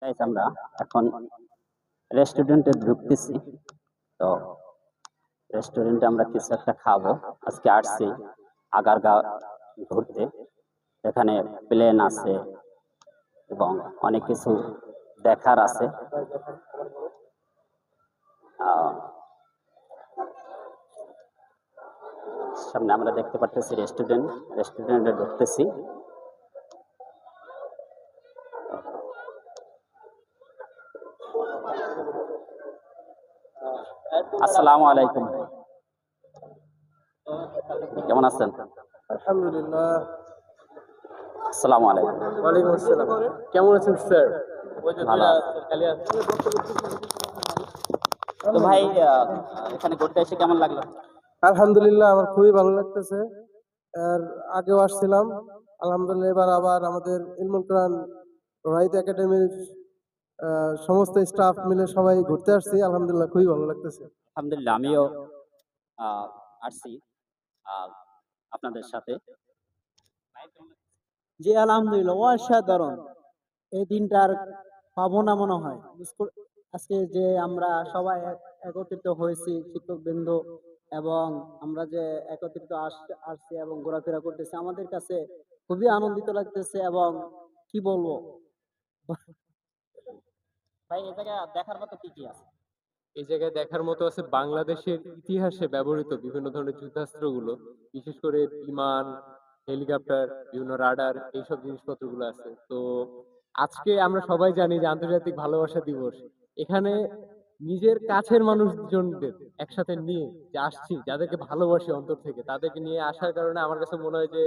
Guys আমরা এখন রেস্টুরেন্টে ঢুকতেছি। তো রেস্টুরেন্টে আমরা কিছু একটা খাবো। আজকে আসছি আগারগা ঘুরতে। এখানে প্লেন আছে এবং অনেক কিছু দেখার আছে। আহ, সামনে আমরা দেখতে পারতেছি রেস্টুরেন্টে ঢুকতেছি। আসসালামু আলাইকুম, কেমন আছেন? আলহামদুলিল্লাহ। আসসালামু আলাইকুম। ওয়ালাইকুম আসসালাম। কেমন আছেন স্যার? ভালো আছি। তো ভাই এখানে ঘুরতে এসে কেমন লাগলো? আলহামদুলিল্লাহ, আমার খুবই ভালো লাগতেছে। আর আগেও আসছিলাম, আলহামদুলিল্লাহ। এবার আবার আমাদের ইলমুল কোরআন রাইত একাডেমির সমস্ত স্টাফ মিলে সবাই ঘুরতে আসছি। আলহামদুলিল্লাহ, খুবই ভালো লাগতেছে। আলহামদুলিল্লাহ, আমিও আসছি আপনাদের সাথে। জি আলহামদুলিল্লাহ, অসাধারণ। এই দিনটা আর পাবো না মনে হয়। আজকে যে আমরা সবাই একত্রিত হয়েছি, শিক্ষক বৃন্দ, এবং আমরা যে একত্রিত আসছি এবং ঘোরাফেরা করতেছি, আমাদের কাছে খুবই আনন্দিত লাগতেছে। এবং কি বলবো ভাই এই জায়গায় দেখার মতো কি কি আছে? এই জায়গায় দেখার মতো আছে বাংলাদেশের ইতিহাসে ব্যবহৃত বিভিন্ন ধরনের যুদ্ধাস্ত্রগুলো, বিশেষ করে বিমান, হেলিকপ্টার, বিভিন্ন রাডার, এইসব জিনিসপত্রগুলো আছে। তো আজকে আমরা সবাই জানি যে আন্তর্জাতিক ভালোবাসা দিবস। এখানে নিজের কাছের মানুষজনদের একসাথে নিয়ে যে আসছি, যাদেরকে ভালোবাসি অন্তর থেকে, তাদেরকে নিয়ে আসার কারণে আমার কাছে মনে হয় যে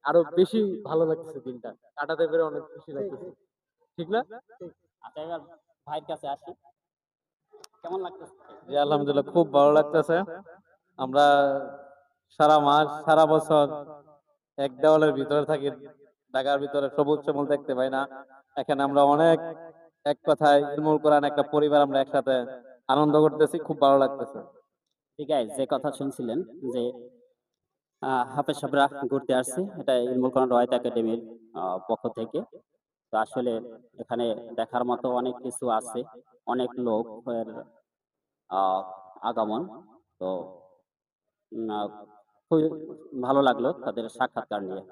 আরো বেশি ভালো লাগতেছে, দিনটা কাটাতে পেরে অনেক খুশি লাগতেছে। ঠিক না? আচ্ছা, এবার ভাইয়ের কাছে আসি, কেমন লাগতেছে? জি আলহামদুলিল্লাহ, খুব ভালো লাগতেছে। আমরা সারা মাস সারা বছর এক দেওয়ালের ভিতরে থাকি, ঢাকার ভিতরে সবুজ শ্যামল দেখতে পাই না। এখানে আমরা অনেক, এক কথায় ইলমুল কোরআন একটা পরিবার, আমরা একসাথে আনন্দ করতেছি, খুব ভালো লাগতেছে। ঠিক আছে, যে কথা শুনছিলেন যে হাফেজ সাহেবরা ঘুরতে আসছে, এটা ইলমুল কোরআন রয়্যাত একাডেমির পক্ষ থেকে। তো আসলে এখানে দেখার মতো অনেক কিছু আছে, অনেক লোকের আহ, আগমন। তো খুবই ভালো লাগলো তাদের সাক্ষাৎকার নিয়ে।